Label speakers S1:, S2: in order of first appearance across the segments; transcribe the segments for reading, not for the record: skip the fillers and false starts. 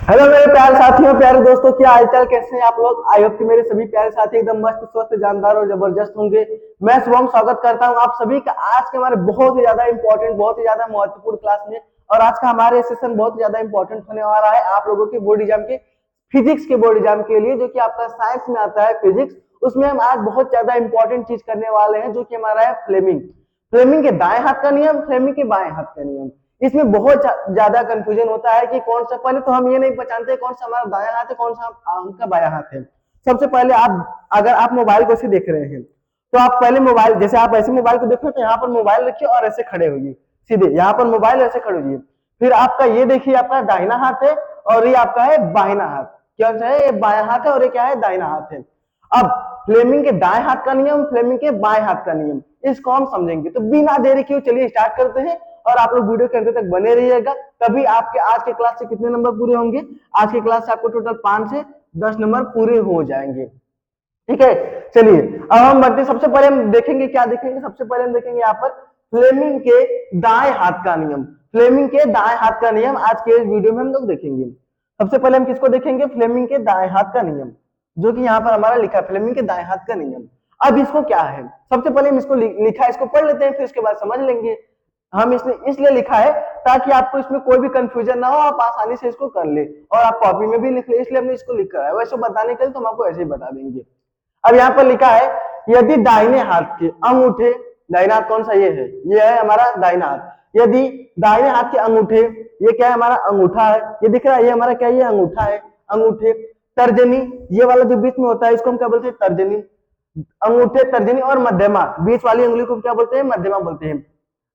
S1: Hello मेरे प्यारे साथियों, प्यारे दोस्तों, क्या हालचाल, कैसे हैं आप लोग। आई होप कि मेरे सभी प्यारे साथी एकदम मस्त, स्वस्थ, जानदार और जबरदस्त होंगे। मैं शुभम स्वागत करता हूं आप सभी का आज के हमारे बहुत ही ज्यादा इंपॉर्टेंट, बहुत ही ज्यादा महत्वपूर्ण क्लास में। और आज का हमारे सेशन बहुत ही ज्यादा इंपॉर्टेंट होने वाला है आप लोगों के बोर्ड एग्जाम के, फिजिक्स के बोर्ड एग्जाम के लिए, जो कि आपका साइंस में आता है फिजिक्स। उसमें हम आज बहुत ज्यादा इंपॉर्टेंट चीज करने वाले हैं, जो कि हमारा है फ्लेमिंग। फ्लेमिंग के दाएं हाथ का नियम, फ्लेमिंग के बाएं हाथ का नियम। इसमें बहुत ज्यादा कंफ्यूजन होता है कि कौन सा, पहले तो हम ये नहीं पहचानते कौन सा हमारा दायां हाथ है, कौन सा हमका बायां हाथ है। सबसे पहले आप, अगर आप मोबाइल को ऐसे देख रहे हैं, तो आप पहले मोबाइल, जैसे आप ऐसे मोबाइल को देख रहे हो, तो यहाँ पर मोबाइल रखिए और ऐसे खड़े होइए, सीधे यहाँ पर मोबाइल ऐसे खड़े होइए। फिर आपका ये देखिए, आपका दाहिना हाथ है और ये आपका है बाहिना हाथ। क्या है, ये बायां हाथ है और ये क्या है, दाहिना हाथ है। अब फ्लेमिंग के दाएं हाथ का नियम, फ्लेमिंग के बाएं हाथ का नियम, इसको हम समझेंगे। तो बिना देरी के चलिए स्टार्ट करते हैं, और आप लोग वीडियो के अंत तक बने रहिएगा। तभी आपके आज के क्लास से कितने नंबर पूरे होंगे, आज के क्लास से आपको टोटल 5 से 10 नंबर पूरे हो जाएंगे। ठीक है, चलिए अब हम बढ़ते, सबसे पहले हम देखेंगे, क्या देखेंगे, सबसे पहले हम देखेंगे यहाँ पर फ्लेमिंग के दाएं हाथ का नियम। फ्लेमिंग के दाएं हाथ का नियम आज के इस वीडियो में हम लोग देखेंगे। सबसे पहले हम किसको देखेंगे, फ्लेमिंग के दाएं हाथ का नियम, जो कि यहाँ पर हमारा लिखा है फ्लेमिंग के दाएं हाथ का नियम। अब इसको क्या है, सबसे पहले हम इसको लिखा है, इसको पढ़ लेते हैं, फिर उसके बाद समझ लेंगे। हम इसलिए लिखा है ताकि आपको इसमें कोई भी कंफ्यूजन ना हो, आप आसानी से इसको कर ले, और आप कॉपी में भी लिख ले, इसलिए हमने इसको लिख कर है। वैसे बताने के लिए तो हम आपको ऐसे ही बता देंगे। अब यहाँ पर लिखा है, यदि दाहिने हाथ के अंगूठे, दाहिना हाथ कौन सा, ये है हमारा दाहिना हाथ। यदि दाहिने हाथ के अंगूठे, ये क्या है, हमारा अंगूठा है, ये दिख रहा है, ये हमारा क्या है, ये अंगूठा है, अंगूठे। तर्जनी, ये वाला जो बीच में होता है, इसको हम क्या बोलते हैं, तर्जनी। अंगूठे, तर्जनी और मध्यमा, बीच वाली उंगली को क्या बोलते हैं, मध्यमा बोलते हैं।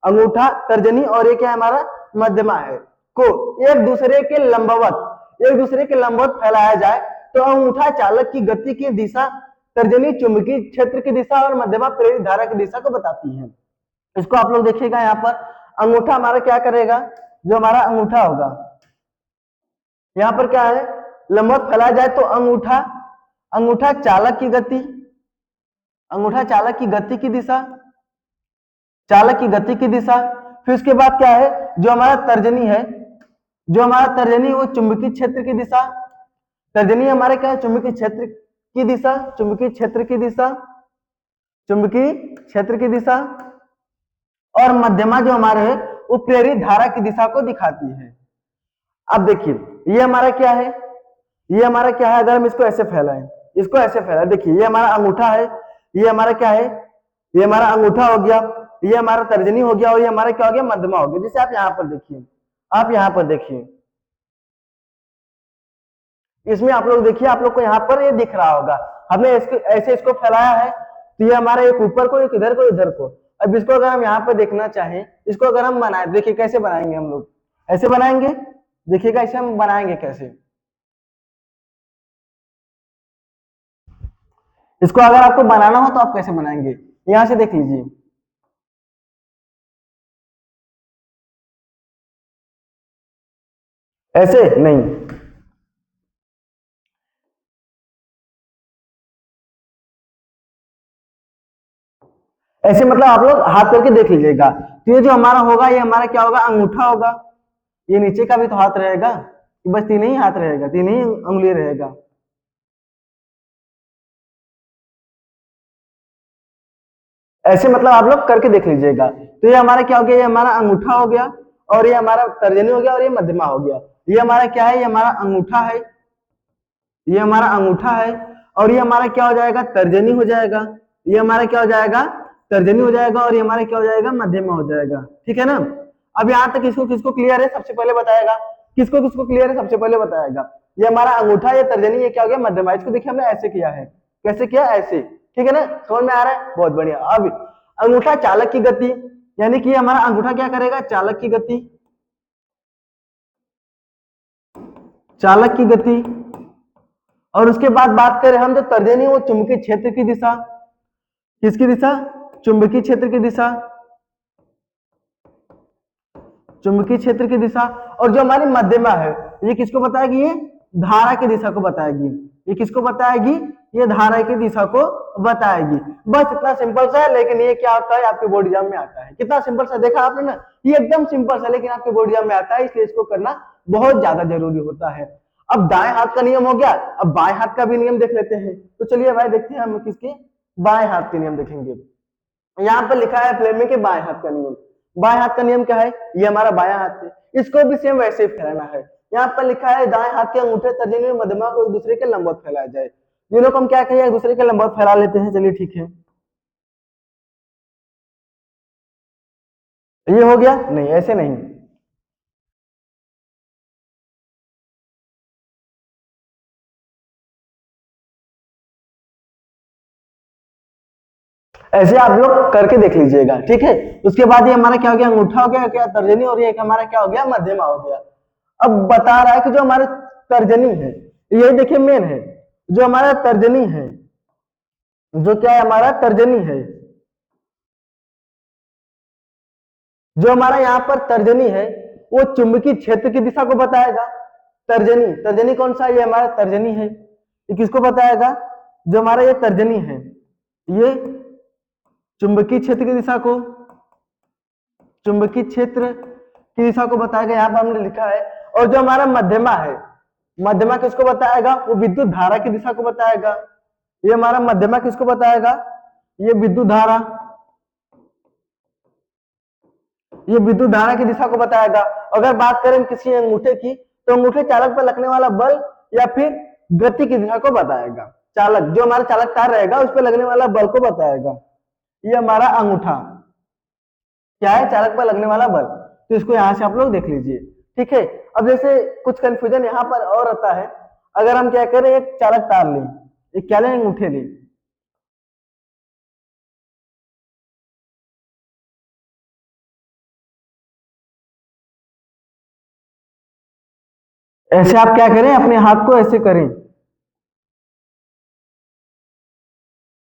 S1: अंगूठा, तर्जनी और ये क्या है, हमारा मध्यमा है, को एक दूसरे के लंबवत, एक दूसरे के लंबवत फैलाया जाए तो अंगूठा चालक की गति की दिशा, तर्जनी चुंबकीय क्षेत्र की दिशा और मध्यमा प्रेरित धारा की दिशा को बताती है। इसको आप लोग देखिएगा, यहाँ पर अंगूठा हमारा क्या करेगा, जो हमारा अंगूठा होगा, यहाँ पर क्या है, लंबवत फैलाया जाए तो अंगूठा, अंगूठा चालक की गति, अंगूठा चालक की गति की दिशा, चालक की गति की दिशा। फिर उसके बाद क्या है, जो हमारा तर्जनी है, जो हमारा तर्जनी, वो चुंबकीय क्षेत्र की दिशा। तर्जनी हमारे क्या है, चुंबकीय क्षेत्र की दिशा, चुंबकीय क्षेत्र की दिशा, चुंबकीय क्षेत्र की दिशा। और मध्यमा जो हमारे है, वो प्रेरित धारा की दिशा को दिखाती है। अब देखिए, ये हमारा क्या है, ये हमारा क्या है, अगर हम इसको ऐसे फैलाएं, इसको ऐसे फैलाएं, देखिए ये हमारा अंगूठा है, ये हमारा क्या है, ये हमारा अंगूठा हो गया, ये हमारा तर्जनी हो गया, और ये हमारा क्या हो गया, मध्यमा हो गया। जैसे आप यहाँ पर देखिए, आप यहाँ पर देखिए, इसमें आप लोग देखिए, आप लोग को यहाँ पर ये दिख रहा होगा, हमने इसको ऐसे इसको फैलाया है, तो ये हमारा एक ऊपर को, एक इधर को, इधर को। अब इसको अगर हम यहाँ पर देखना चाहें, इसको अगर हम बनाए, देखिए कैसे बनाएंगे हम लोग, ऐसे बनाएंगे, देखिएगा इसे हम बनाएंगे कैसे। इसको अगर आपको बनाना हो तो आप कैसे बनाएंगे, यहां से देख लीजिए, ऐसे नहीं, ऐसे मतलब आप लोग हाथ करके देख लीजिएगा। तो ये जो हमारा होगा, ये हमारा क्या होगा, अंगूठा होगा। ये नीचे का भी तो हाथ रहेगा, बस तीन ही हाथ रहेगा, तीन ही उंगली रहेगा। ऐसे मतलब आप लोग करके देख लीजिएगा। तो ये हमारा क्या हो गया, ये हमारा अंगूठा हो गया, और ये हमारा तर्जनी हो गया, और ये मध्यमा हो गया। ये हमारा क्या है, ये हमारा अंगूठा है, ये हमारा अंगूठा है, और ये हमारा क्या हो जाएगा, तर्जनी हो जाएगा। ये हमारा क्या हो जाएगा, तर्जनी हो जाएगा, और ये हमारा क्या हो जाएगा, मध्यमा हो जाएगा। ठीक है ना। अब यहाँ तक किसको किसको क्लियर है, सबसे पहले बताएगा, किसको किसको क्लियर है, सबसे पहले बताएगा। ये हमारा अंगूठा, ये तर्जनी, ये क्या हो गया, मध्यमा। इसको देखिए हमने ऐसे किया है, कैसे किया, ऐसे। ठीक है ना, समझ में आ रहा है, बहुत बढ़िया। अब अंगूठा चालक की गति, यानी कि हमारा अंगूठा क्या करेगा, चालक की गति, चालक की गति। और उसके बाद बात करें हम, तो तर्जनी, वो चुंबकीय क्षेत्र की दिशा, किसकी दिशा, चुंबकीय क्षेत्र की दिशा, चुंबकीय क्षेत्र की दिशा। और जो हमारी मध्यमा है, ये किसको बताएगी, ये धारा की दिशा को बताएगी। ये किसको बताएगी, ये धारा की दिशा को बताएगी। बस इतना सिंपल सा है, लेकिन ये क्या होता है, आपके बोर्ड एग्जाम में आता है। कितना सिंपल सा देखा आपने ना, ये एकदम सिंपल सा, लेकिन आपके बोर्ड एग्जाम में आता है, इसलिए इसको करना बहुत ज्यादा जरूरी होता है। अब दाएं हाथ का नियम हो गया, अब बाएं हाथ का भी नियम देख लेते हैं। तो चलिए भाई देखते हैं हम किसके बाएं हाथ के नियम देखेंगे। यहाँ पर लिखा है फ्लेमिंग के बाएं हाथ का नियम। बाएं हाथ का नियम क्या है, ये हमारा बायां हाथ है, इसको भी सेम वैसे ही फैलाना है। यहाँ पर लिखा है दाएं हाथ के अंगूठे तर्जनी और मध्यमा को एक दूसरे के लंबवत फैलाया जाए। तीनों को हम क्या कहें, एक दूसरे के लंबवत फैला लेते हैं। चलिए ठीक है, ये हो गया। नहीं, ऐसे नहीं, ऐसे आप लोग करके देख लीजिएगा, ठीक है। उसके बाद ये हमारा क्या हो गया, अंगूठा हो गया क्या तर्जनी, और ये हमारा क्या हो गया, मध्यमा हो गया। अब बता रहा है कि जो हमारे तर्जनी है, ये देखिए मेन है, जो हमारा तर्जनी है, जो क्या है हमारा तर्जनी है, जो हमारा यहाँ पर तर्जनी है वो चुंबकीय क्षेत्र की दिशा को बताएगा। तर्जनी, तर्जनी कौन सा, ये हमारा तर्जनी है, ये किसको बताएगा, जो हमारा ये तर्जनी है, ये चुंबकीय क्षेत्र की दिशा को, चुंबकीय क्षेत्र की दिशा को बताएगा, यहाँ पर हमने लिखा है। और जो हमारा मध्यमा है, मध्यमा किसको बताएगा, वो विद्युत धारा की दिशा को बताएगा। ये हमारा मध्यमा किसको बताएगा, ये विद्युत धारा, ये विद्युत धारा की दिशा को बताएगा। अगर बात करें किसी अंगूठे की, तो अंगूठे चालक पर लगने वाला बल या फिर गति की दिशा को बताएगा। चालक, जो हमारा चालक तार रहेगा उस पर लगने वाला बल को बताएगा। ये हमारा अंगूठा क्या है, चालक पर लगने वाला बल। तो इसको यहां से आप लोग देख लीजिए, ठीक है। अब जैसे कुछ कंफ्यूजन यहाँ पर और आता है, अगर हम क्या करें, एक चालक तार लें, एक क्या लें, अंगूठे लें, ऐसे आप क्या करें, अपने हाथ को ऐसे करें,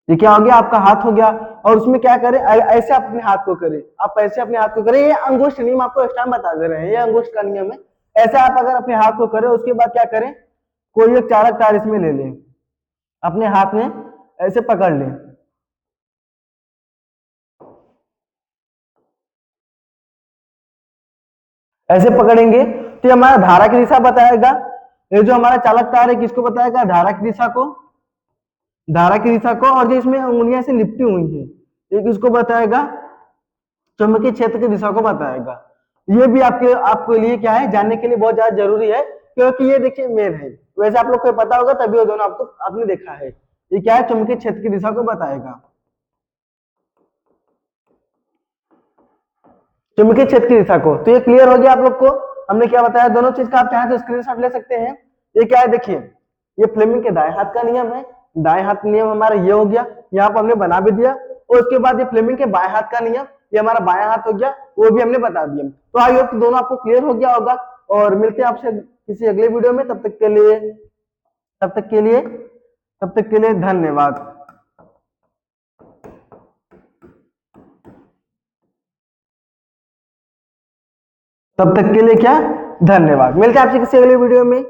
S1: ये क्या हो गया, आपका हाथ हो गया। और उसमें क्या करें, ऐसे आप अपने हाथ को करें, आप ऐसे अपने हाथ को करें। ये अंगुष्ठ नियम आपको एक्स्ट्रा बता दे रहे हैं, ये अंगुष्ठ का नियम है। ऐसे आप अगर अपने हाथ को करें, उसके बाद क्या करें, कोई एक चालक तार इसमें ले लें, अपने हाथ में ऐसे पकड़ लें, ऐसे पकड़ेंगे तो ये हमारा धारा की दिशा बताएगा। ये जो हमारा चालक तार है किसको बताएगा, धारा की दिशा को, धारा की दिशा को। और जो इसमें उंगलियां से लिपटी हुई है, ये किसको बताएगा, चुंबकीय क्षेत्र की दिशा को बताएगा। ये भी आपके लिए क्या है, जानने के लिए बहुत ज्यादा जरूरी है, क्योंकि ये देखिए मेन है। वैसे आप लोग को पता होगा, तभी वो दोनों आपको आपने देखा है। ये क्या है, चुंबकीय क्षेत्र की दिशा को बताएगा, चुंबकीय क्षेत्र की दिशा को। तो ये क्लियर हो गया आप लोग को, हमने क्या बताया, दोनों चीज का आप चाहें तो स्क्रीनशॉट ले सकते हैं। ये क्या है, देखिए ये फ्लेमिंग के दाएं हाथ का नियम है, दाएं हाथ नियम हमारा ये हो गया, यहाँ पर हमने बना भी दिया। और उसके बाद ये फ्लेमिंग के बाएं हाथ का नियम, ये हमारा बायां हाथ हो गया, वो भी हमने बता दिया। तो आई होप दोनों आपको क्लियर हो गया होगा। और मिलते हैं आपसे किसी अगले वीडियो में, तब तक के लिए, तब तक के लिए, तब तक के लिए धन्यवाद। तब तक के लिए क्या, धन्यवाद। मिलते हैं आपसे किसी अगले वीडियो में।